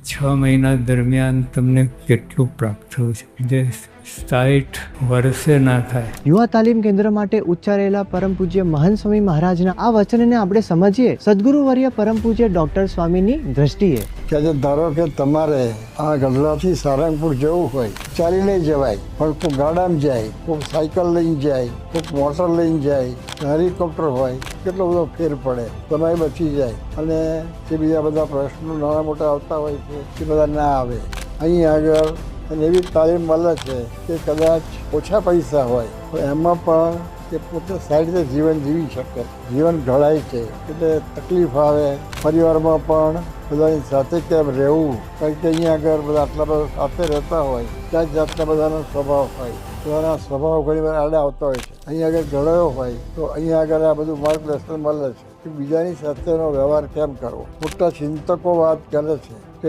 6 મહિના દરમિયાન તમને કેટલું પ્રાપ્ત થયું છે જે 60 વર્ષે ના થાય. યુવા તાલીમ કેન્દ્ર માટે ઉચ્ચારેલા પરમ પૂજ્ય મહંત સ્વામી મહારાજના આ વચનને આપણે સમજીએ સદગુરુ વર્ય પરમ પૂજ્ય ડોક્ટર સ્વામીની દ્રષ્ટિએ. કે ધારો કે તમારે આ ગઢડાથી સારંગપુર જવું હોય, ચાલીને જવાય, પણ કોઈ ગાડામાં જાય, કોઈ સાયકલ લઈને જાય, કોઈ મોટર લઈને જાય, હેલિકોપ્ટર હોય, કેટલો બધો ફેર પડે, સમય બચી જાય અને જે બીજા બધા પ્રશ્નો નાના મોટા આવતા હોય છે એ બધા ના આવે. અહીં આગળ અને એવી તાલીમ મળે છે કે કદાચ ઓછા પૈસા હોય તો એમાં પણ કે પોતે સારી રીતે જીવન જીવી શકે, જીવન ઘડાય છે. એટલે તકલીફ આવે પરિવારમાં પણ બધાની સાથે કેમ રહેવું, કારણ કે અહીંયા આગળ બધા આટલા બધા સાથે રહેતા હોય, ત્યાં જાતના બધાનો સ્વભાવ હોય, બધાના સ્વભાવ ઘણી વાર આડે આવતા હોય છે. અહીંયા આગળ ઘડાયો હોય તો અહીંયા આગળ આ બધું માર્ગદર્શન મળે છે કે બીજાની સાથેનો વ્યવહાર કેમ કરવો. મોટા ચિંતકો વાત કરે છે કે